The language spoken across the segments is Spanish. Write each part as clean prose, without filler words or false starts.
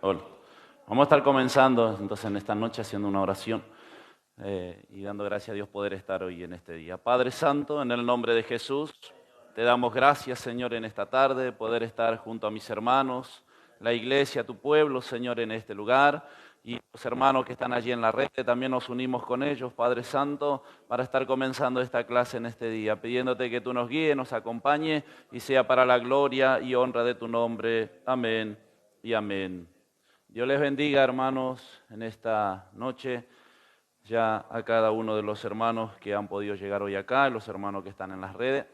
Hola. Vamos a estar comenzando entonces en esta noche haciendo una oración y dando gracias a Dios poder estar hoy en este día. Padre Santo, en el nombre de Jesús, te damos gracias, Señor, en esta tarde, poder estar junto a mis hermanos, la iglesia, tu pueblo, Señor, en este lugar. Y los hermanos que están allí en la red, también nos unimos con ellos, Padre Santo, para estar comenzando esta clase en este día, pidiéndote que tú nos guíes, nos acompañes y sea para la gloria y honra de tu nombre. Amén y amén. Dios les bendiga, hermanos, en esta noche, ya a cada uno de los hermanos que han podido llegar hoy acá, los hermanos que están en las redes.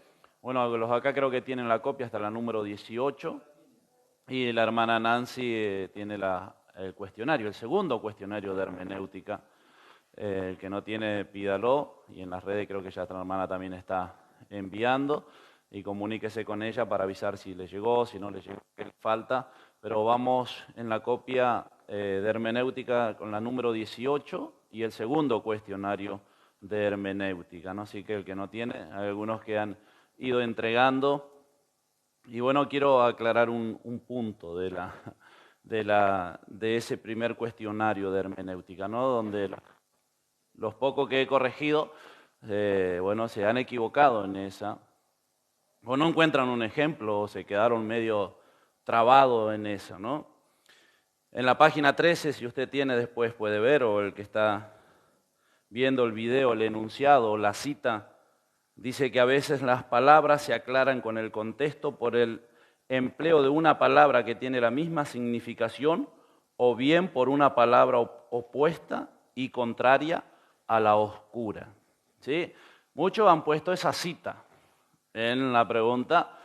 Bueno, los acá creo que tienen la copia hasta la número 18 y la hermana Nancy tiene el cuestionario, el segundo cuestionario de hermenéutica. El que no tiene, pídalo, y en las redes creo que ya la hermana también está enviando, y comuníquese con ella para avisar si le llegó, si no le llegó, qué le falta. Pero vamos en la copia de hermenéutica con la número 18 y el segundo cuestionario de hermenéutica, ¿no? Así que el que no tiene, hay algunos que han ido entregando. Y bueno, quiero aclarar un punto de ese primer cuestionario de hermenéutica, ¿no? Donde los pocos que he corregido, bueno, se han equivocado en esa, o no encuentran un ejemplo, o se quedaron medio trabados en eso, ¿no? En la página 13, si usted tiene, después puede ver, o el que está viendo el video, el enunciado o la cita, dice que a veces las palabras se aclaran con el contexto por el empleo de una palabra que tiene la misma significación, o bien por una palabra opuesta y contraria a la oscura. ¿Sí? Muchos han puesto esa cita en la pregunta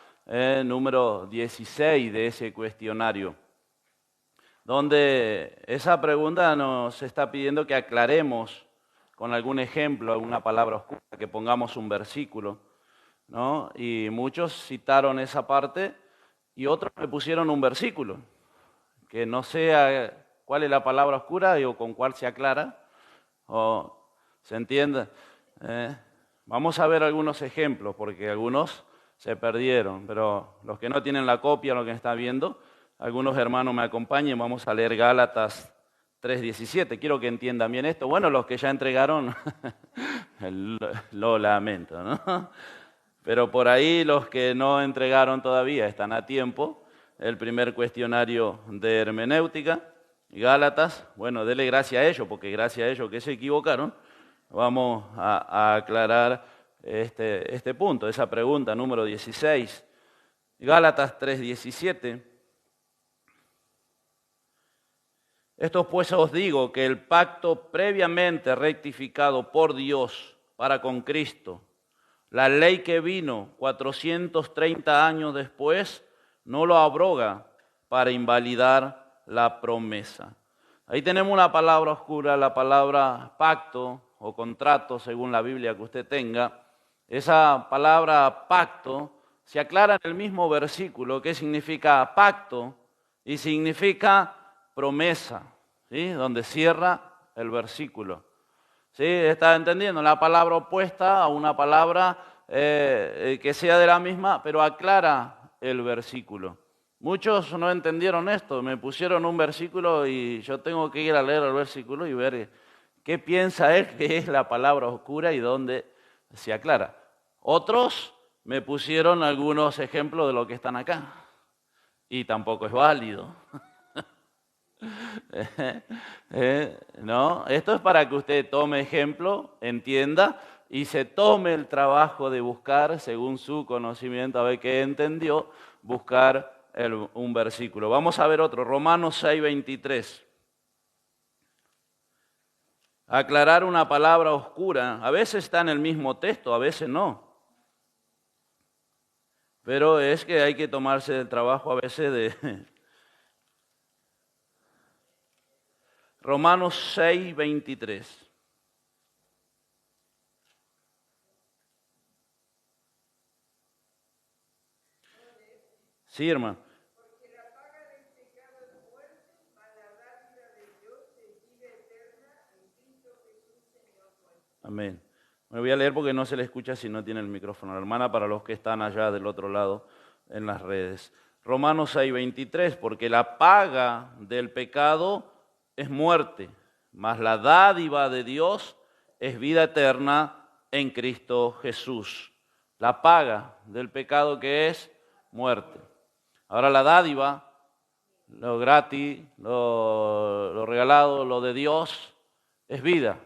número 16 de ese cuestionario, donde esa pregunta nos está pidiendo que aclaremos con algún ejemplo, alguna palabra oscura, que pongamos un versículo, ¿no? Y muchos citaron esa parte y otros le pusieron un versículo, que no sé cuál es la palabra oscura o con cuál se aclara, o se entiende. Vamos a ver algunos ejemplos, porque algunos se perdieron, pero los que no tienen la copia, lo que están viendo, algunos hermanos me acompañen, vamos a leer Gálatas 3:17. Quiero que entiendan bien esto. Bueno, los que ya entregaron, lo lamento, ¿no? Pero por ahí los que no entregaron todavía están a tiempo. El primer cuestionario de hermenéutica, Gálatas, bueno, dele gracias a ellos, porque gracias a ellos que se equivocaron, vamos a aclarar este punto, esa pregunta número 16. Gálatas 3:17. Esto pues os digo, que el pacto previamente rectificado por Dios para con Cristo, la ley que vino 430 años después, no lo abroga para invalidar la promesa. Ahí tenemos una palabra oscura, la palabra pacto o contrato, según la Biblia que usted tenga. Esa palabra pacto se aclara en el mismo versículo, que significa pacto y significa promesa, ¿sí? Donde cierra el versículo. ¿Sí? ¿Está entendiendo? La palabra opuesta a una palabra que sea de la misma, pero aclara el versículo. Muchos no entendieron esto, me pusieron un versículo y yo tengo que ir a leer el versículo y ver qué piensa él que es la palabra oscura y dónde se aclara. Otros me pusieron algunos ejemplos de lo que están acá y tampoco es válido. ¿No? Esto es para que usted tome ejemplo, entienda y se tome el trabajo de buscar, según su conocimiento, a ver qué entendió, buscar un versículo. Vamos a ver otro, Romanos 6:23. Aclarar una palabra oscura, a veces está en el mismo texto, a veces no. Pero es que hay que tomarse el trabajo a veces de... Romanos 6:23. Sí, hermano. Porque la paga del pecado es muerte, mas la dádiva de Dios es vida eterna en Cristo Jesús, Señor nuestro. Amén. Me voy a leer porque no se le escucha si no tiene el micrófono. La hermana, para los que están allá del otro lado en las redes. Romanos 6:23, porque la paga del pecado es muerte, mas la dádiva de Dios es vida eterna en Cristo Jesús. La paga del pecado, que es muerte. Ahora la dádiva, lo gratis, lo regalado, lo de Dios, es vida.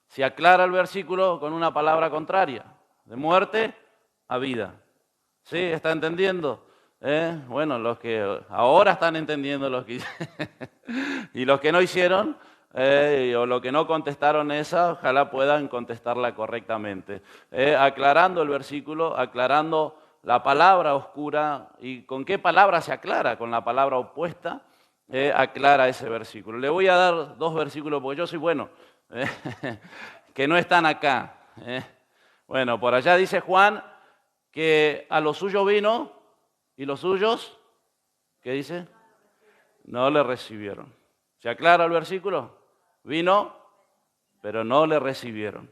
Se aclara el versículo con una palabra contraria, de muerte a vida. ¿Sí? ¿Está entendiendo? Bueno, los que ahora están entendiendo los que y los que no hicieron o los que no contestaron esa, ojalá puedan contestarla correctamente. Aclarando el versículo, aclarando la palabra oscura. ¿Y con qué palabra se aclara? Con la palabra opuesta, aclara ese versículo. Le voy a dar 2 versículos porque yo soy bueno, que no están acá. Bueno, por allá dice Juan que a los suyos vino y los suyos, ¿qué dice? No le recibieron. ¿Se aclara el versículo? Vino, pero no le recibieron.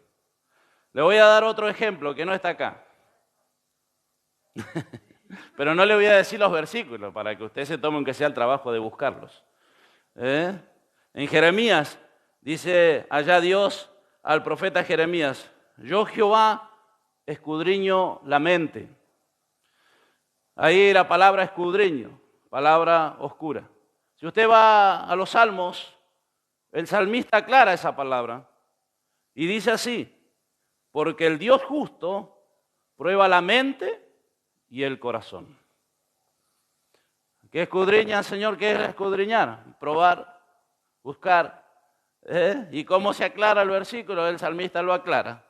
Le voy a dar otro ejemplo que no está acá. Pero no le voy a decir los versículos para que usted se tome aunque sea el trabajo de buscarlos. En Jeremías dice allá Dios al profeta Jeremías: yo Jehová escudriño la mente. Ahí la palabra escudriño, palabra oscura. Si usted va a los salmos, el salmista aclara esa palabra y dice así: porque el Dios justo prueba la mente y el corazón. ¿Qué escudriña, Señor? ¿Qué es escudriñar? Probar, buscar. ¿Y cómo se aclara el versículo? El salmista lo aclara.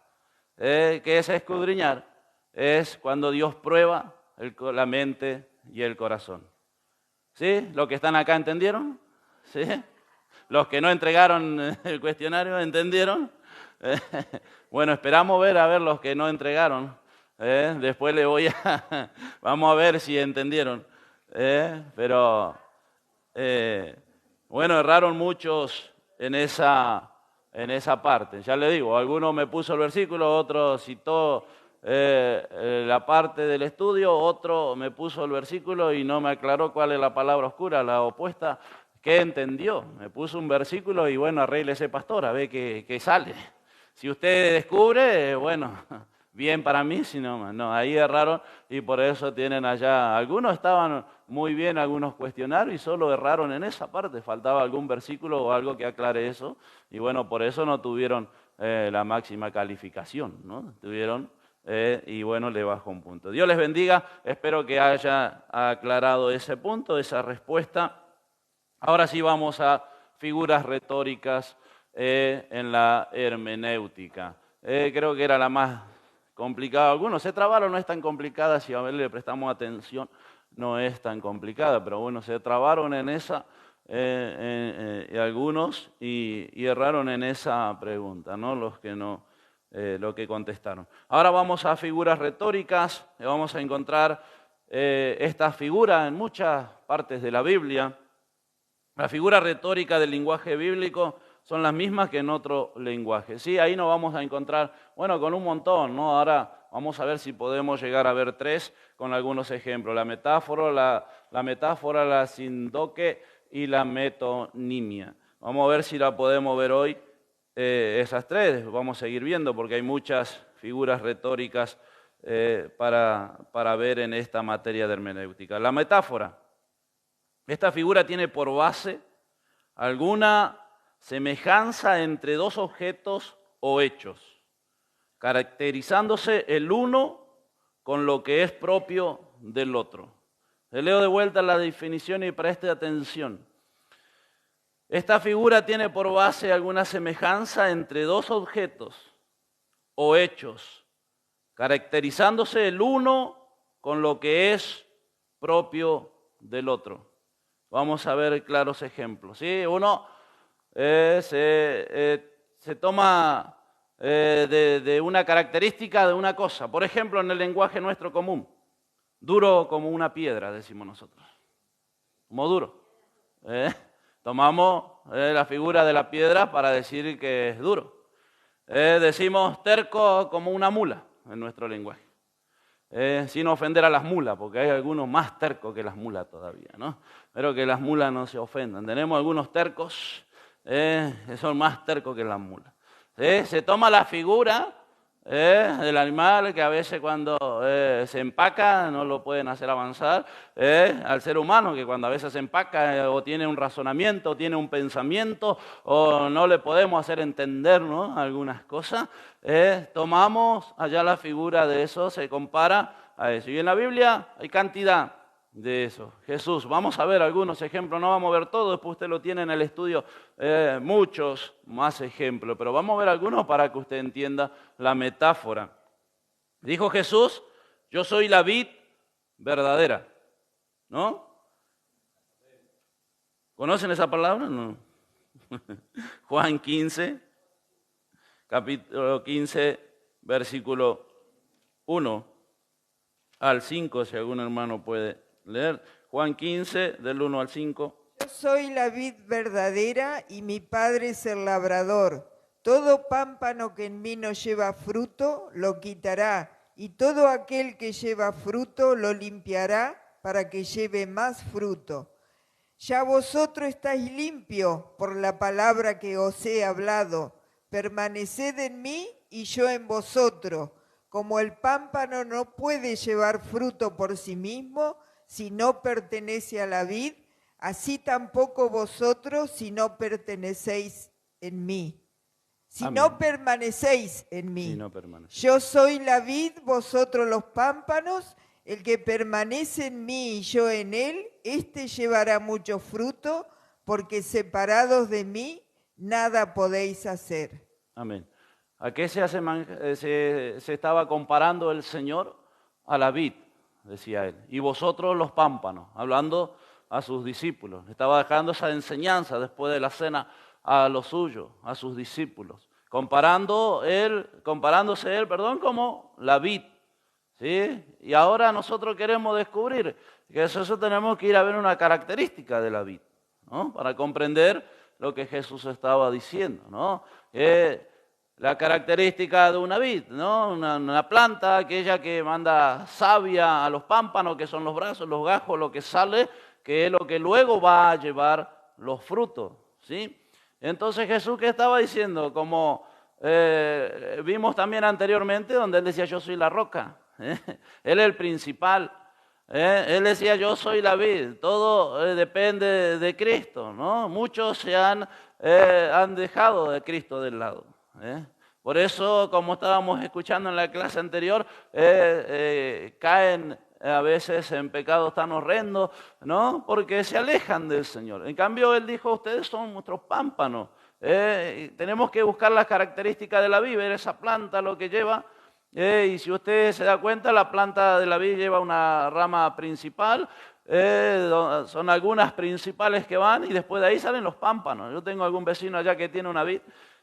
¿Qué es escudriñar? Es cuando Dios prueba la mente y el corazón. ¿Sí? ¿Los que están acá entendieron? ¿Sí? ¿Los que no entregaron el cuestionario entendieron? Bueno, esperamos ver los que no entregaron. Después le voy a... vamos a ver si entendieron. Pero, bueno, erraron muchos en esa parte. Ya le digo, alguno me puso el versículo, otro citó la parte del estudio, otro me puso el versículo y no me aclaró cuál es la palabra oscura, la opuesta. ¿Qué entendió? Me puso un versículo y bueno, arréglese, pastor, a ver qué sale. Si usted descubre, bueno, bien para mí, si no, ahí erraron y por eso tienen allá. Algunos estaban muy bien, algunos cuestionaron y solo erraron en esa parte. Faltaba algún versículo o algo que aclare eso y bueno, por eso no tuvieron la máxima calificación, ¿no? Tuvieron... y bueno, le bajo un punto. Dios les bendiga, espero que haya aclarado ese punto, esa respuesta. Ahora sí vamos a figuras retóricas en la hermenéutica. Creo que era la más complicada. Algunos se trabaron, no es tan complicada, si a ver le prestamos atención, no es tan complicada, pero bueno, se trabaron en esa algunos y erraron en esa pregunta, ¿no? Los que no... lo que contestaron. Ahora vamos a figuras retóricas, vamos a encontrar esta figura en muchas partes de la Biblia. Las figuras retóricas del lenguaje bíblico son las mismas que en otro lenguaje. Sí, ahí nos vamos a encontrar, bueno, con un montón, ¿no? Ahora vamos a ver si podemos llegar a ver 3 con algunos ejemplos. La metáfora, la sindoque y la metonimia. Vamos a ver si la podemos ver hoy. Esas 3 vamos a seguir viendo porque hay muchas figuras retóricas para ver en esta materia de hermenéutica. La metáfora. Esta figura tiene por base alguna semejanza entre 2 objetos o hechos, caracterizándose el uno con lo que es propio del otro. Le leo de vuelta la definición y preste atención. Esta figura tiene por base alguna semejanza entre 2 objetos o hechos, caracterizándose el uno con lo que es propio del otro. Vamos a ver claros ejemplos. ¿Sí? Uno se toma de una característica de una cosa. Por ejemplo, en el lenguaje nuestro común, duro como una piedra, decimos nosotros. Como duro. Tomamos la figura de la piedra para decir que es duro. Decimos terco como una mula en nuestro lenguaje. sin ofender a las mulas, porque hay algunos más tercos que las mulas todavía, ¿no? Pero que las mulas no se ofendan. Tenemos algunos tercos que son más tercos que las mulas. Se toma la figura del animal que a veces cuando se empaca no lo pueden hacer avanzar, al ser humano que cuando a veces se empaca o tiene un razonamiento, o tiene un pensamiento o no le podemos hacer entender, ¿no?, algunas cosas, tomamos allá la figura de eso, se compara a eso. Y en la Biblia hay cantidad de eso. Jesús, vamos a ver algunos ejemplos, no vamos a ver todo, después usted lo tiene en el estudio, muchos más ejemplos, pero vamos a ver algunos para que usted entienda la metáfora. Dijo Jesús, yo soy la vid verdadera, ¿no? ¿Conocen esa palabra? No. Juan 15, capítulo 15, versículo 1 al 5, si algún hermano puede leer. Juan 15, del 1 al 5. Yo soy la vid verdadera y mi Padre es el labrador. Todo pámpano que en mí no lleva fruto, lo quitará, y todo aquel que lleva fruto, lo limpiará para que lleve más fruto. Ya vosotros estáis limpios por la palabra que os he hablado. Permaneced en mí y yo en vosotros. Como el pámpano no puede llevar fruto por sí mismo si no pertenece a la vid, así tampoco vosotros si no pertenecéis en mí. Si Amén. no permanecéis en mí. Si no permanece. Yo soy la vid, vosotros los pámpanos. El que permanece en mí y yo en él, éste llevará mucho fruto, porque separados de mí nada podéis hacer. Amén. ¿A qué se estaba comparando el Señor? A la vid, decía él. Y vosotros los pámpanos, hablando a sus discípulos. Estaba dejando esa enseñanza después de la cena a los suyos, a sus discípulos. Comparándose él, como la vid. ¿Sí? Y ahora nosotros queremos descubrir que eso tenemos que ir a ver una característica de la vid, ¿no?, para comprender lo que Jesús estaba diciendo, ¿no? La característica de una vid, ¿no? Una planta, aquella que manda savia a los pámpanos, que son los brazos, los gajos, lo que sale, que es lo que luego va a llevar los frutos, ¿sí? Entonces Jesús, ¿qué estaba diciendo? Como vimos también anteriormente, donde él decía, yo soy la roca. Él es el principal. Él decía, yo soy la vid. Todo depende de Cristo, ¿no? Muchos se han dejado de Cristo del lado. Por eso, como estábamos escuchando en la clase anterior, caen a veces en pecados tan horrendos, ¿no? Porque se alejan del Señor. En cambio, Él dijo, ustedes son nuestros pámpanos. Tenemos que buscar las características de la vid, ver esa planta, lo que lleva. Y si usted se da cuenta, la planta de la vid lleva una rama principal, son algunas principales que van y después de ahí salen los pámpanos. Yo tengo algún vecino allá que tiene una vid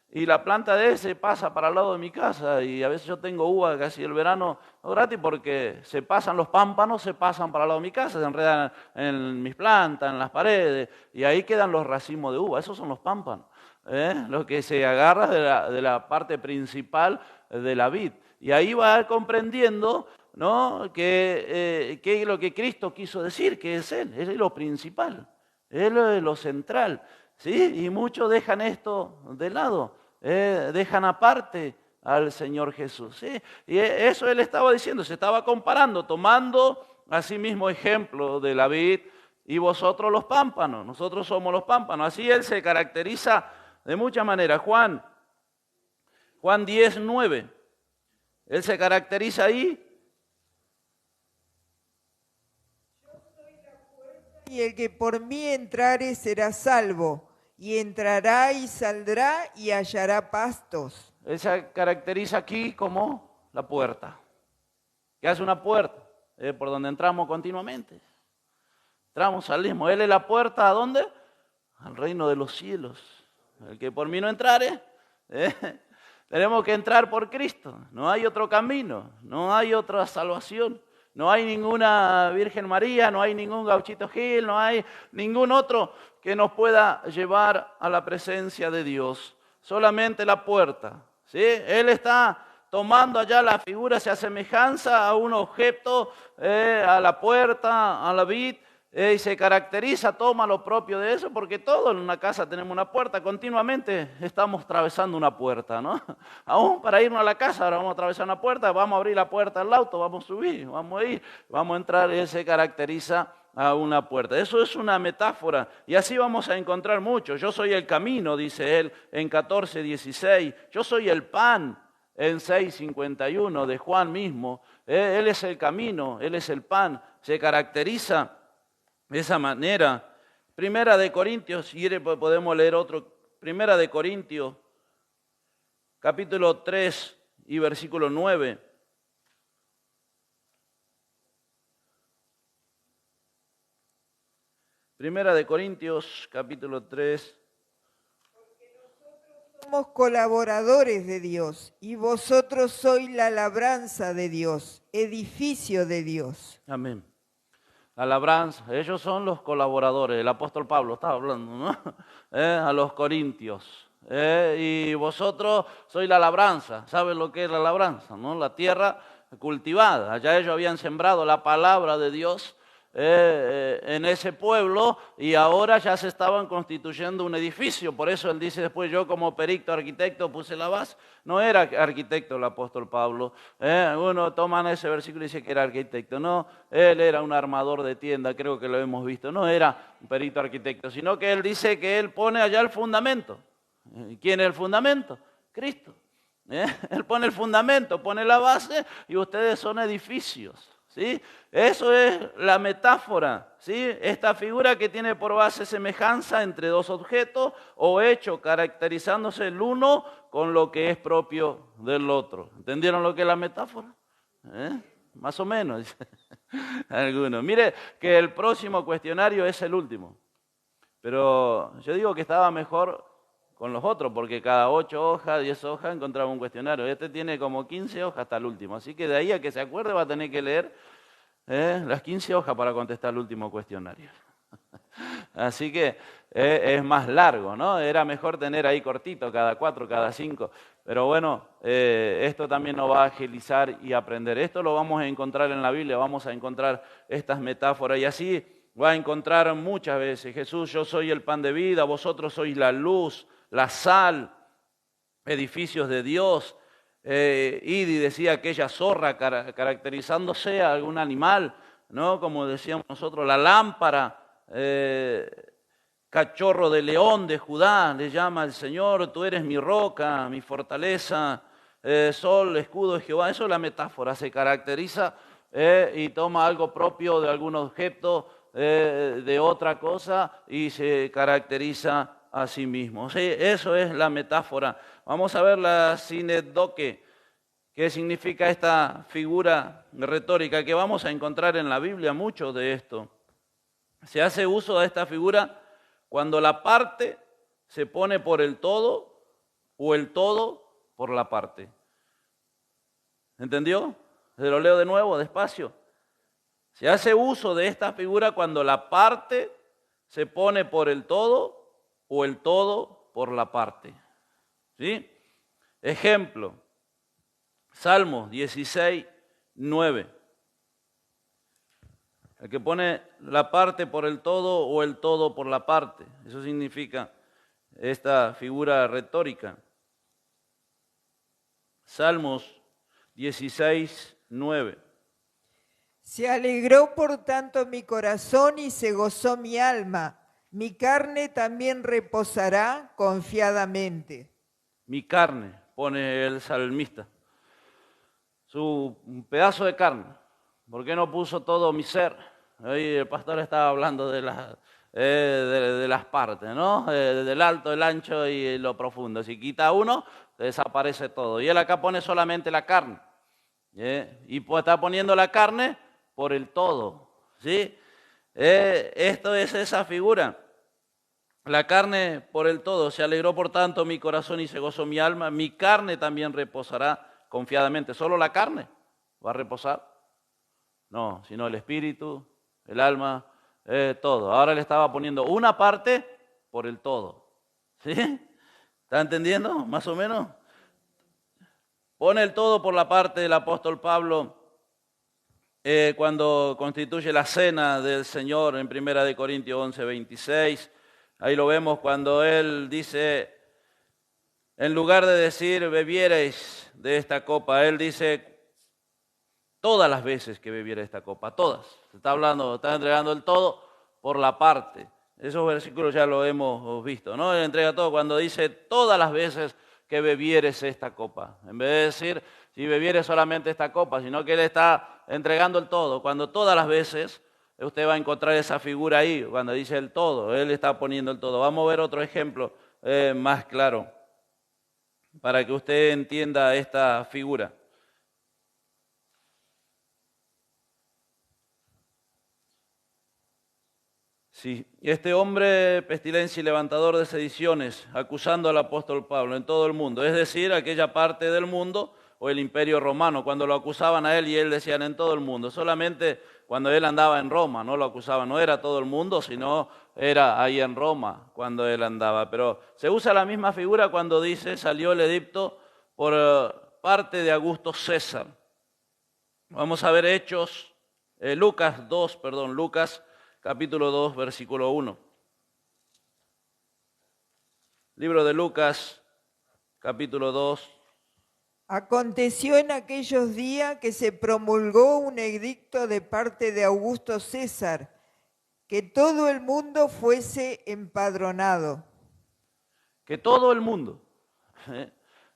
y la planta de ese pasa para el lado de mi casa y a veces yo tengo uva casi el verano gratis porque se pasan los pámpanos, se pasan para el lado de mi casa, se enredan en mis plantas, en las paredes y ahí quedan los racimos de uva. Esos son los pámpanos, lo que se agarra de la parte principal de la vid. Y ahí va comprendiendo, ¿no?, que es lo que Cristo quiso decir, que es Él es lo principal, Él es lo central, ¿sí? Y muchos dejan esto de lado, dejan aparte al Señor Jesús, ¿sí? Y eso Él estaba diciendo, se estaba comparando, tomando a sí mismo ejemplo de la vid y vosotros los pámpanos, nosotros somos los pámpanos. Así Él se caracteriza de muchas maneras. Juan 10:9. Él se caracteriza ahí. Y el que por mí entrare será salvo, y entrará y saldrá y hallará pastos. Él se caracteriza aquí como la puerta. ¿Qué hace una puerta? Por donde entramos continuamente. Entramos, salimos. Él es la puerta, ¿a dónde? Al reino de los cielos. El que por mí no entrare, tenemos que entrar por Cristo. No hay otro camino, no hay otra salvación. No hay ninguna Virgen María, no hay ningún Gauchito Gil, no hay ningún otro que nos pueda llevar a la presencia de Dios. Solamente la puerta, ¿sí? Él está tomando allá la figura, se asemejanza a un objeto, a la puerta, a la vid, y se caracteriza, toma lo propio de eso, porque todos en una casa tenemos una puerta, continuamente estamos atravesando una puerta, ¿no? Aún para irnos a la casa, ahora vamos a atravesar una puerta, vamos a abrir la puerta del auto, vamos a subir, vamos a ir, vamos a entrar, y se caracteriza a una puerta. Eso es una metáfora, y así vamos a encontrar mucho. Yo soy el camino, dice él en 14:16, yo soy el pan en 6:51 de Juan mismo, él es el camino, él es el pan, se caracteriza de esa manera. Primera de Corintios, si quiere podemos leer otro, Primera de Corintios, capítulo 3 y versículo 9. Primera de Corintios, capítulo 3. Somos colaboradores de Dios y vosotros sois la labranza de Dios, edificio de Dios. Amén. La labranza, ellos son los colaboradores, el apóstol Pablo estaba hablando, ¿no? A los corintios. Y vosotros sois la labranza, ¿saben lo que es la labranza? ¿No? La tierra cultivada, allá ellos habían sembrado la palabra de Dios en ese pueblo y ahora ya se estaban constituyendo un edificio. Por eso él dice después, yo como perito arquitecto puse la base. No era arquitecto el apóstol Pablo. Uno toman ese versículo y dice que era arquitecto. No, él era un armador de tienda, creo que lo hemos visto. No era un perito arquitecto, sino que él dice que él pone allá el fundamento. ¿Quién es el fundamento? Cristo. Él pone el fundamento, pone la base y ustedes son edificios. ¿Sí? Eso es la metáfora, ¿sí? Esta figura que tiene por base semejanza entre dos objetos o hecho caracterizándose el uno con lo que es propio del otro. ¿Entendieron lo que es la metáfora? Más o menos. Algunos. Mire que el próximo cuestionario es el último, pero yo digo que estaba mejor con los otros, porque cada 8 hojas, 10 hojas encontraba un cuestionario. Este tiene como 15 hojas hasta el último, así que de ahí a que se acuerde va a tener que leer las 15 hojas para contestar el último cuestionario. Así que es más largo, ¿no? Era mejor tener ahí cortito, cada 4, cada 5. Pero bueno, esto también nos va a agilizar y aprender. Esto lo vamos a encontrar en la Biblia, vamos a encontrar estas metáforas y así va a encontrar muchas veces. Jesús, yo soy el pan de vida, vosotros sois la luz, la sal, edificios de Dios. Idi decía aquella zorra caracterizándose a algún animal, ¿no? Como decíamos nosotros, la lámpara, cachorro de león de Judá, le llama el Señor, tú eres mi roca, mi fortaleza, sol, escudo de Jehová. Eso es la metáfora, se caracteriza y toma algo propio de algún objeto, de otra cosa y se caracteriza a sí mismo. Sí, eso es la metáfora. Vamos a ver la sinedoque, que significa esta figura retórica que vamos a encontrar en la Biblia, mucho de esto. Se hace uso de esta figura cuando la parte se pone por el todo o el todo por la parte. ¿Entendió? Se lo leo de nuevo, despacio. Se hace uso de esta figura cuando la parte se pone por el todo o el todo por la parte. ¿Sí? Ejemplo, Salmos 16:9. El que pone la parte por el todo o el todo por la parte. Eso significa esta figura retórica. Salmos 16:9. Se alegró por tanto mi corazón y se gozó mi alma. Mi carne también reposará confiadamente. Mi carne, pone el salmista. Su pedazo de carne. ¿Por qué no puso todo mi ser? Hoy el pastor estaba hablando de las partes, ¿no? Del alto, el ancho y lo profundo. Si quita uno, desaparece todo. Y él acá pone solamente la carne. Y está poniendo la carne por el todo. ¿Sí? Esto es esa figura. La carne por el todo. Se alegró por tanto mi corazón y se gozó mi alma. Mi carne también reposará confiadamente. ¿Solo la carne va a reposar? No, sino el espíritu, el alma, todo. Ahora le estaba poniendo una parte por el todo. ¿Sí? ¿Está entendiendo? Más o menos. pone el todo por la parte del apóstol Pablo cuando constituye la cena del Señor en 1 Corintios 11, 26. Ahí lo vemos cuando él dice, en lugar de decir bebiereis de esta copa, él dice todas las veces que bebiera esta copa, todas. Se está hablando, está entregando el todo por la parte. Esos versículos ya lo hemos visto, ¿no? Él entrega todo cuando dice todas las veces que bebieres esta copa. En vez de decir si bebieres solamente esta copa, sino que él está entregando el todo. Cuando todas las veces usted va a encontrar esa figura ahí, cuando dice el todo, él está poniendo el todo. Vamos a ver otro ejemplo más claro para que usted entienda esta figura. Sí, este hombre pestilencia y levantador de sediciones, acusando al apóstol Pablo en todo el mundo, es decir, aquella parte del mundo o el imperio romano, cuando lo acusaban a él y él decían en todo el mundo, solamente cuando él andaba en Roma, no lo acusaban, no era todo el mundo, sino era ahí en Roma cuando él andaba, pero se usa la misma figura cuando dice salió el edicto por parte de Augusto César. Vamos a ver Lucas capítulo 2, versículo 1. Libro de Lucas, capítulo 2. Aconteció en aquellos días que se promulgó un edicto de parte de Augusto César, que todo el mundo fuese empadronado. Que todo el mundo,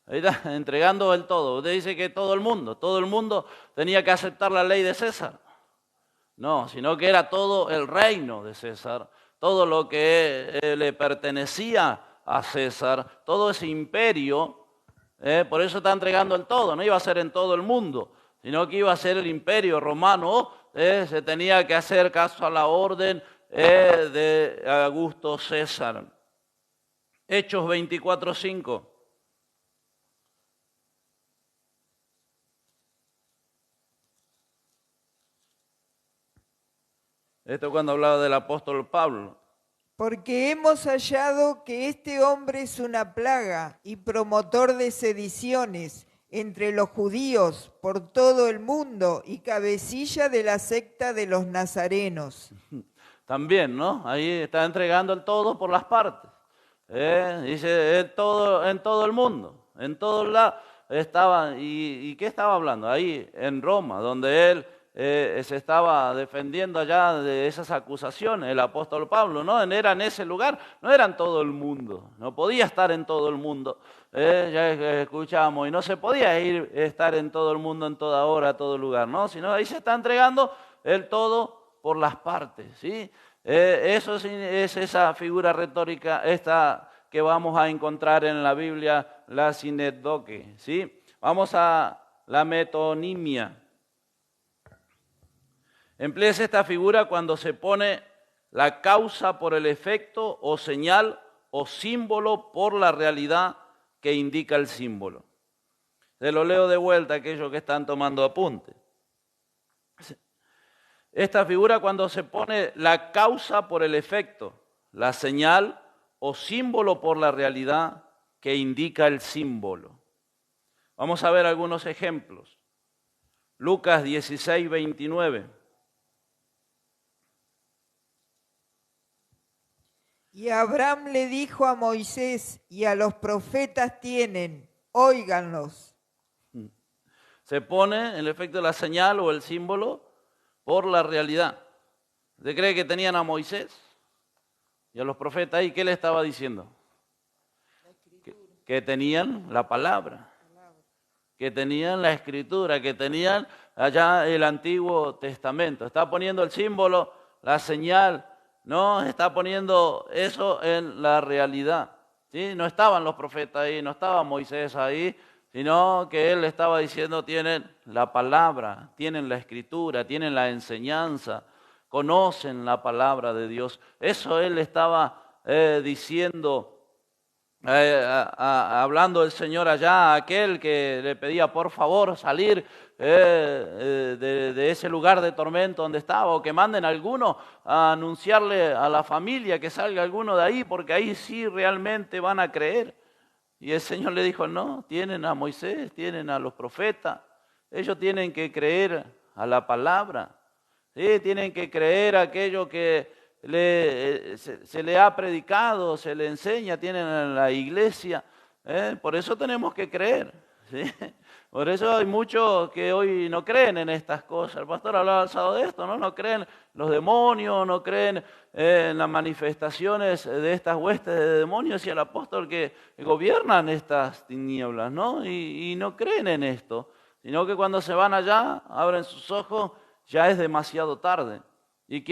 ahí está entregando el todo. Usted dice que todo el mundo tenía que aceptar la ley de César. No, sino que era todo el reino de César, todo lo que le pertenecía a César, todo ese imperio, por eso está entregando el todo, no iba a ser en todo el mundo, sino que iba a ser el imperio romano, se tenía que hacer caso a la orden de Augusto César. Hechos 24:5. Esto cuando hablaba del apóstol Pablo. Porque hemos hallado que este hombre es una plaga y promotor de sediciones entre los judíos por todo el mundo y cabecilla de la secta de los nazarenos. También, ¿no? Ahí está entregando el todo por las partes. Dice en todo el mundo, en todos lados estaba. ¿Y qué estaba hablando? Ahí en Roma, donde él se estaba defendiendo allá de esas acusaciones, el apóstol Pablo, ¿no? Era en ese lugar, no era en todo el mundo, no podía estar en todo el mundo, ya escuchamos, y no se podía estar en todo el mundo, en toda hora, a todo lugar, ¿no? Sino ahí se está entregando el todo por las partes, ¿sí? Eso es esa figura retórica, esta que vamos a encontrar en la Biblia, la sinédoque, ¿sí? Vamos a la metonimia. Emplees esta figura cuando se pone la causa por el efecto o señal o símbolo por la realidad que indica el símbolo. Se lo leo de vuelta a aquellos que están tomando apunte. Esta figura cuando se pone la causa por el efecto, la señal o símbolo por la realidad que indica el símbolo. Vamos a ver algunos ejemplos. Lucas 16, 29. Y Abraham le dijo a Moisés y a los profetas tienen, óiganlos. Se pone el efecto de la señal o el símbolo por la realidad. ¿Usted cree que tenían a Moisés y a los profetas ahí? ¿Qué le estaba diciendo? Que tenían la palabra, que tenían la escritura, que tenían allá el Antiguo Testamento. Está poniendo el símbolo, la señal, no está poniendo eso en la realidad, ¿sí? No estaban los profetas ahí, no estaba Moisés ahí, sino que él estaba diciendo tienen la palabra, tienen la escritura, tienen la enseñanza, conocen la palabra de Dios. Eso él estaba diciendo, hablando el Señor allá, a aquel que le pedía por favor salir de ese lugar de tormento donde estaba, o que manden a alguno a anunciarle a la familia que salga alguno de ahí, porque ahí sí realmente van a creer. Y el Señor le dijo, no, tienen a Moisés, tienen a los profetas. Ellos tienen que creer a la palabra. ¿Sí? Tienen que creer aquello que se le ha predicado, se le enseña, tienen en la iglesia. Por eso tenemos que creer. ¿Sí? Por eso hay muchos que hoy no creen en estas cosas. El pastor hablaba el sábado de esto, ¿no? No creen en los demonios, no creen en las manifestaciones de estas huestes de demonios y el apóstol que gobiernan estas tinieblas, ¿no? Y no creen en esto, sino que cuando se van allá, abren sus ojos, ya es demasiado tarde. Y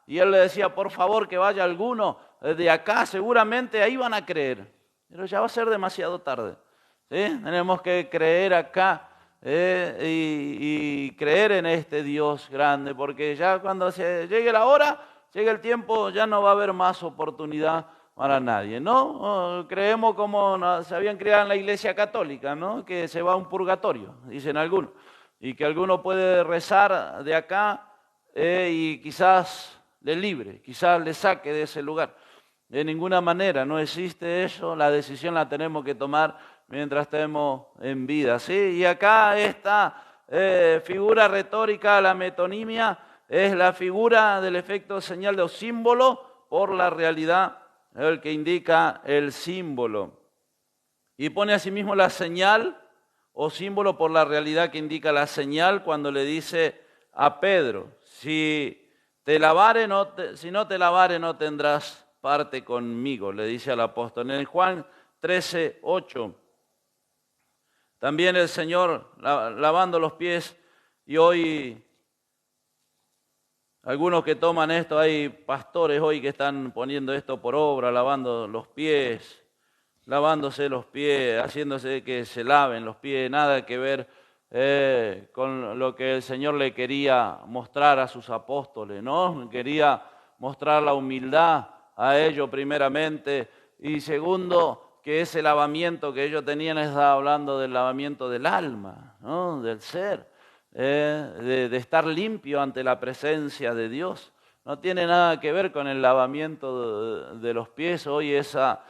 y él le decía, por favor, que vaya alguno de acá, seguramente ahí van a creer. Pero ya va a ser demasiado tarde. ¿Sí? Tenemos que creer acá y creer en este Dios grande, porque ya cuando se llegue la hora, llegue el tiempo, ya no va a haber más oportunidad para nadie, ¿no? Creemos como se habían criado en la Iglesia Católica, ¿no? Que se va a un purgatorio, dicen algunos, y que alguno puede rezar de acá y quizás le libre, quizás le saque de ese lugar. De ninguna manera, no existe eso, la decisión la tenemos que tomar mientras estemos en vida, ¿sí? Y acá esta figura retórica, la metonimia, es la figura del efecto señal o símbolo por la realidad, el que indica el símbolo. Y pone asimismo la señal o símbolo por la realidad que indica la señal cuando le dice a Pedro, si no te lavare no tendrás parte conmigo, le dice al apóstol. En Juan 13:8, también el Señor lavando los pies, y hoy algunos que toman esto, hay pastores hoy que están poniendo esto por obra, lavando los pies, lavándose los pies, haciéndose que se laven los pies, nada que ver con lo que el Señor le quería mostrar a sus apóstoles, ¿no? Quería mostrar la humildad a ellos primeramente, y segundo, que ese lavamiento que ellos tenían estaba hablando del lavamiento del alma, ¿no? Del ser, de estar limpio ante la presencia de Dios. No tiene nada que ver con el lavamiento de los pies. Hoy esa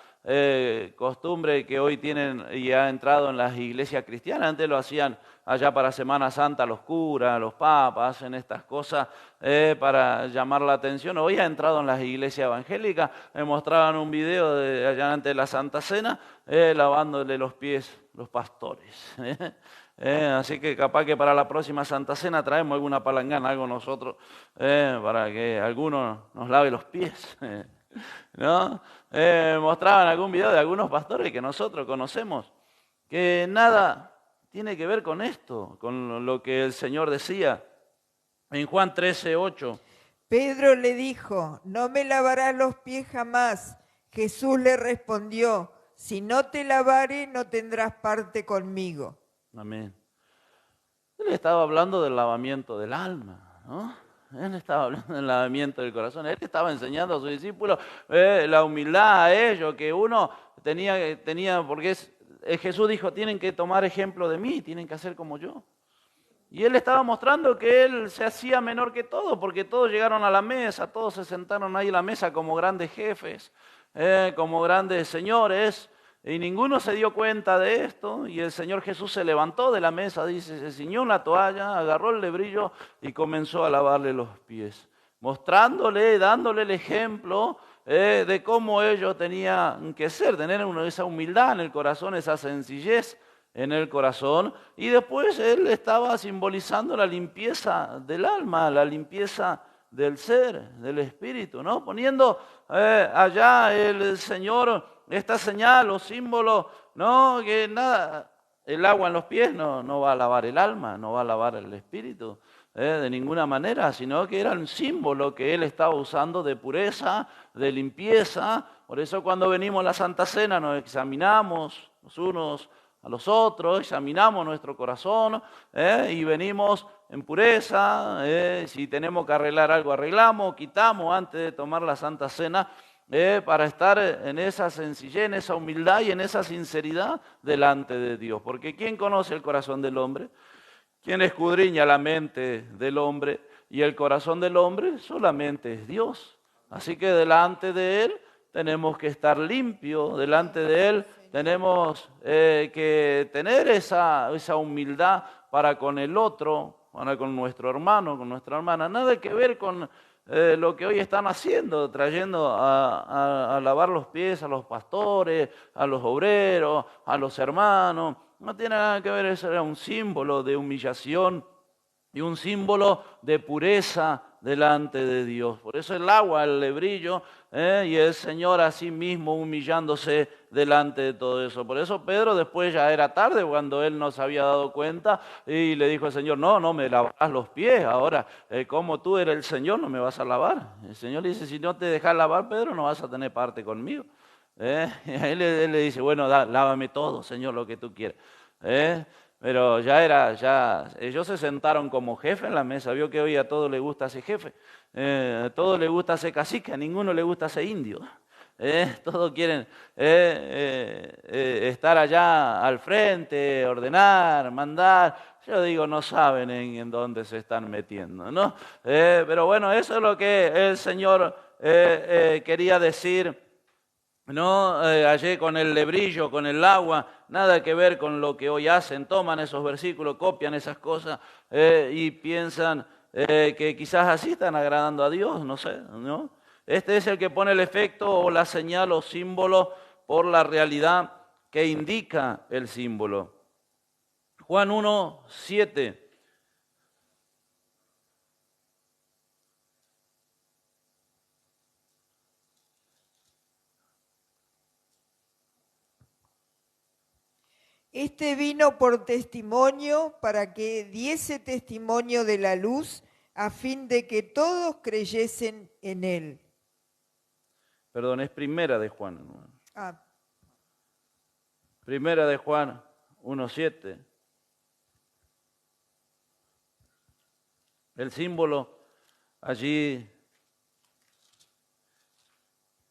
costumbre que hoy tienen y ha entrado en las iglesias cristianas, antes lo hacían allá para Semana Santa los curas, los papas, hacen estas cosas para llamar la atención. Hoy ha entrado en las iglesias evangélicas, me mostraban un video de allá antes de la Santa Cena, lavándole los pies los pastores. Así que capaz que para la próxima Santa Cena traemos alguna palangana, algo nosotros, para que alguno nos lave los pies. ¿No? Mostraban algún video de algunos pastores que nosotros conocemos, que nada tiene que ver con esto, con lo que el Señor decía en Juan 13:8. Pedro le dijo, no me lavarás los pies jamás. Jesús le respondió, si no te lavare, no tendrás parte conmigo. Amén. Él estaba hablando del lavamiento del alma, ¿no? Él estaba hablando del lavamiento del corazón. Él estaba enseñando a sus discípulos la humildad a ellos, que uno tenía porque Jesús dijo, tienen que tomar ejemplo de mí, tienen que hacer como yo. Y él estaba mostrando que él se hacía menor que todos, porque todos llegaron a la mesa, todos se sentaron ahí a la mesa como grandes jefes, como grandes señores, y ninguno se dio cuenta de esto. Y el Señor Jesús se levantó de la mesa, dice, se ciñó una toalla, agarró el lebrillo y comenzó a lavarle los pies, mostrándole, dándole el ejemplo de cómo ellos tenían que ser, tener esa humildad en el corazón, esa sencillez en el corazón. Y después él estaba simbolizando la limpieza del alma, la limpieza del ser, del espíritu, ¿no? Poniendo allá el Señor esta señal o símbolo, ¿no? Que nada, el agua en los pies no va a lavar el alma, no va a lavar el espíritu de ninguna manera, sino que era un símbolo que él estaba usando de pureza, de limpieza. Por eso cuando venimos a la Santa Cena nos examinamos los unos a los otros, examinamos nuestro corazón y venimos en pureza. Si tenemos que arreglar algo, arreglamos, quitamos antes de tomar la Santa Cena, para estar en esa sencillez, en esa humildad y en esa sinceridad delante de Dios. Porque ¿quién conoce el corazón del hombre? ¿Quién escudriña la mente del hombre? Y el corazón del hombre solamente es Dios. Así que delante de Él tenemos que estar limpios, delante de Él Tenemos que tener esa humildad para con el otro, para con nuestro hermano, con nuestra hermana. Nada que ver con lo que hoy están haciendo, trayendo a lavar los pies a los pastores, a los obreros, a los hermanos. No tiene nada que ver, eso era un símbolo de humillación y un símbolo de pureza delante de Dios. Por eso el agua, el lebrillo, y el Señor a sí mismo humillándose delante de todo eso. Por eso Pedro después ya era tarde cuando él no se había dado cuenta y le dijo al Señor, no me lavarás los pies, ahora como tú eres el Señor no me vas a lavar. El Señor le dice, si no te dejas lavar, Pedro, no vas a tener parte conmigo. Y él le dice, bueno, lávame todo, Señor, lo que tú quieras. Pero ellos se sentaron como jefe en la mesa. Vio que hoy a todos les gusta ser jefe, a todos les gusta ser cacique, a ninguno le gusta ser indio. Todos quieren estar allá al frente, ordenar, mandar. Yo digo, no saben en dónde se están metiendo, ¿no? Pero bueno, eso es lo que el Señor quería decir. No, allí con el lebrillo, con el agua, nada que ver con lo que hoy hacen, toman esos versículos, copian esas cosas y piensan que quizás así están agradando a Dios, no sé, ¿no? Este es el que pone el efecto o la señal o símbolo por la realidad que indica el símbolo. Juan 1:7. Este vino por testimonio para que diese testimonio de la luz, a fin de que todos creyesen en él. Perdón, es primera de Juan. Ah. Primera de Juan 1:7. El símbolo allí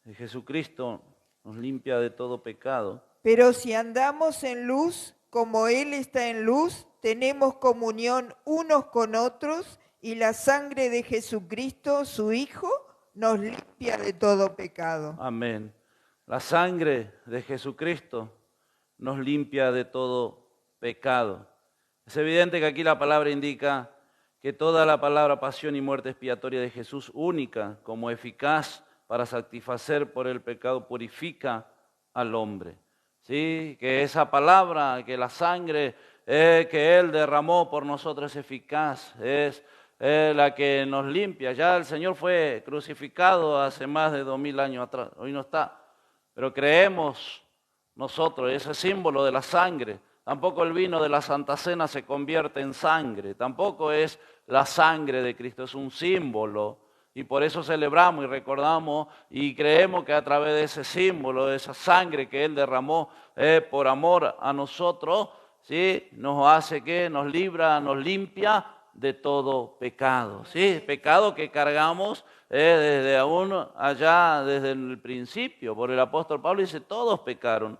de Jesucristo nos limpia de todo pecado. Pero si andamos en luz, como Él está en luz, tenemos comunión unos con otros, y la sangre de Jesucristo, su Hijo, nos limpia de todo pecado. Amén. La sangre de Jesucristo nos limpia de todo pecado. Es evidente que aquí la palabra indica que toda la palabra pasión y muerte expiatoria de Jesús, única como eficaz para satisfacer por el pecado, purifica al hombre. ¿Sí? Que esa palabra, que la sangre que Él derramó por nosotros es eficaz, es la que nos limpia. Ya el Señor fue crucificado hace más de 2000 años atrás, hoy no está, pero creemos nosotros, ese símbolo de la sangre. Tampoco el vino de la Santa Cena se convierte en sangre, tampoco es la sangre de Cristo, es un símbolo. Y por eso celebramos y recordamos y creemos que a través de ese símbolo, de esa sangre que Él derramó por amor a nosotros, ¿sí? Nos hace que nos libra, nos limpia de todo pecado. ¿Sí? Pecado que cargamos desde aún allá, desde el principio. Por el apóstol Pablo dice, todos pecaron.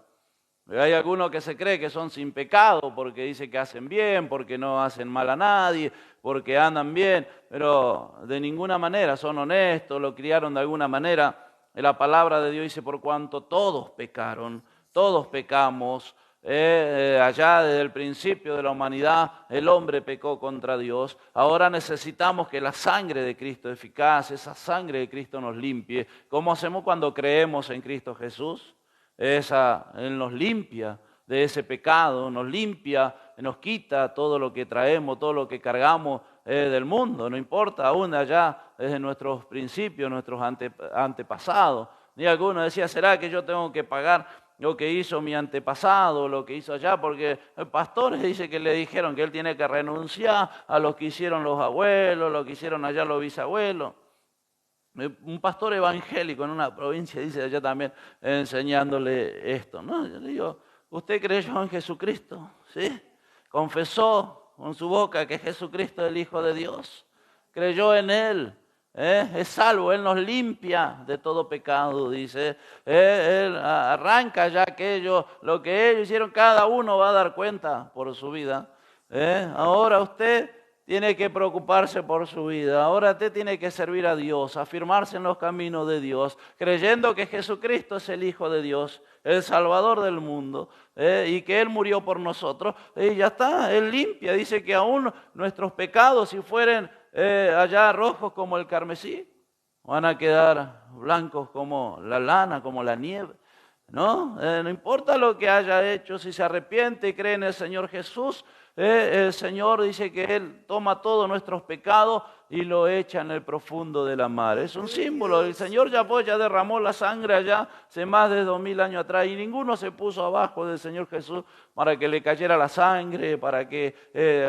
Hay algunos que se cree que son sin pecado porque dice que hacen bien, porque no hacen mal a nadie, porque andan bien, pero de ninguna manera son honestos, lo criaron de alguna manera. La palabra de Dios dice, por cuanto todos pecaron, todos pecamos, allá desde el principio de la humanidad el hombre pecó contra Dios. Ahora necesitamos que la sangre de Cristo eficaz, esa sangre de Cristo nos limpie. ¿Cómo hacemos cuando creemos en Cristo Jesús? Él nos limpia de ese pecado, nos limpia, nos quita todo lo que traemos, todo lo que cargamos del mundo, no importa, aún allá desde nuestros principios, nuestros antepasados. Y algunos decían, ¿será que yo tengo que pagar lo que hizo mi antepasado, lo que hizo allá? Porque el pastor dice que le dijeron que él tiene que renunciar a lo que hicieron los abuelos, lo que hicieron allá los bisabuelos. Un pastor evangélico en una provincia dice allá también enseñándole esto, ¿no? Yo le digo, ¿usted creyó en Jesucristo? ¿Sí? Confesó con su boca que Jesucristo es el Hijo de Dios. Creyó en Él. Es salvo, Él nos limpia de todo pecado, dice. Él arranca ya aquello, lo que ellos hicieron, cada uno va a dar cuenta por su vida. Ahora usted tiene que preocuparse por su vida. Ahora usted tiene que servir a Dios, afirmarse en los caminos de Dios, creyendo que Jesucristo es el Hijo de Dios, el Salvador del mundo, y que Él murió por nosotros. Y ya está, Él limpia. Dice que aún nuestros pecados, si fueren allá rojos como el carmesí, van a quedar blancos como la lana, como la nieve. No importa lo que haya hecho, si se arrepiente y cree en el Señor Jesús, el Señor dice que Él toma todos nuestros pecados y lo echa en el profundo de la mar. Es un símbolo. El Señor ya derramó la sangre allá hace más de 2000 años atrás y ninguno se puso abajo del Señor Jesús para que le cayera la sangre, para que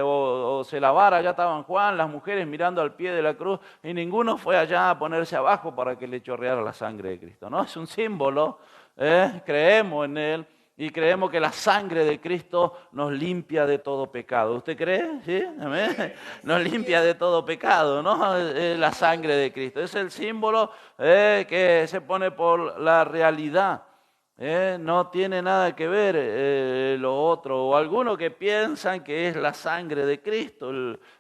o se lavara. Allá estaban Juan, las mujeres mirando al pie de la cruz y ninguno fue allá a ponerse abajo para que le chorreara la sangre de Cristo. No, es un símbolo. Creemos en Él y creemos que la sangre de Cristo nos limpia de todo pecado. ¿Usted cree? ¿Sí? ¿Amén? Nos limpia de todo pecado, ¿no? La sangre de Cristo. Es el símbolo que se pone por la realidad. No tiene nada que ver lo otro. O algunos que piensan que es la sangre de Cristo,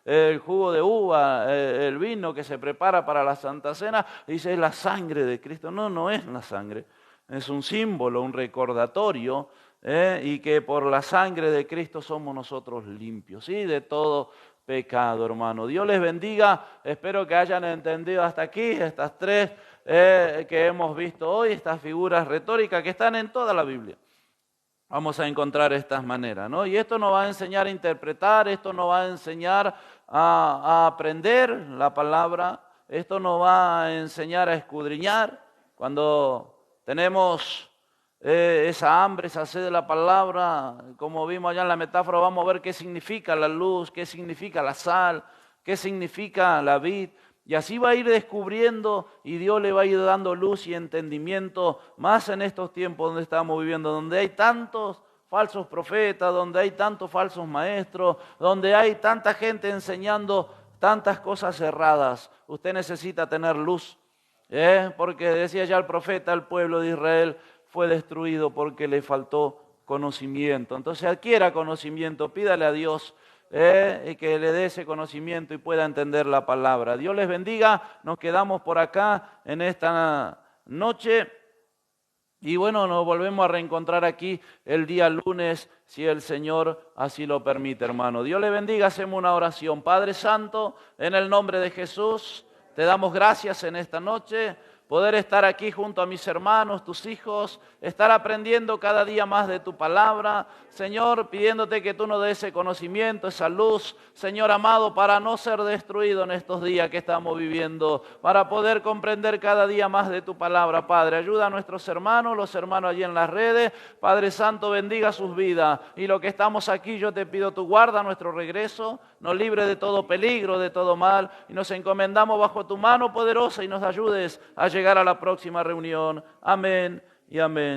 el jugo de uva, el vino que se prepara para la Santa Cena, dice es la sangre de Cristo. No, no es la sangre. Es un símbolo, un recordatorio, y que por la sangre de Cristo somos nosotros limpios, ¿sí? De todo pecado, hermano. Dios les bendiga. Espero que hayan entendido hasta aquí estas tres que hemos visto hoy, estas figuras retóricas que están en toda la Biblia. Vamos a encontrar estas maneras, ¿no? Y esto nos va a enseñar a interpretar, esto nos va a enseñar a aprender la palabra, esto nos va a enseñar a escudriñar. Cuando tenemos esa hambre, esa sed de la palabra, como vimos allá en la metáfora, vamos a ver qué significa la luz, qué significa la sal, qué significa la vid. Y así va a ir descubriendo y Dios le va a ir dando luz y entendimiento más en estos tiempos donde estamos viviendo, donde hay tantos falsos profetas, donde hay tantos falsos maestros, donde hay tanta gente enseñando tantas cosas erradas. Usted necesita tener luz. Porque decía ya el profeta, el pueblo de Israel fue destruido porque le faltó conocimiento. Entonces adquiera conocimiento, pídale a Dios que le dé ese conocimiento y pueda entender la palabra. Dios les bendiga, nos quedamos por acá en esta noche y bueno, nos volvemos a reencontrar aquí el día lunes si el Señor así lo permite, hermano. Dios les bendiga, hacemos una oración. Padre Santo, en el nombre de Jesús, te damos gracias en esta noche, poder estar aquí junto a mis hermanos, tus hijos, estar aprendiendo cada día más de tu palabra. Señor, pidiéndote que tú nos des ese conocimiento, esa luz, Señor amado, para no ser destruido en estos días que estamos viviendo, para poder comprender cada día más de tu palabra, Padre. Ayuda a nuestros hermanos, los hermanos allí en las redes. Padre Santo, bendiga sus vidas. Y lo que estamos aquí, yo te pido, tú guarda nuestro regreso, nos libre de todo peligro, de todo mal, y nos encomendamos bajo tu mano poderosa y nos ayudes a llegar a la próxima reunión. Amén y amén.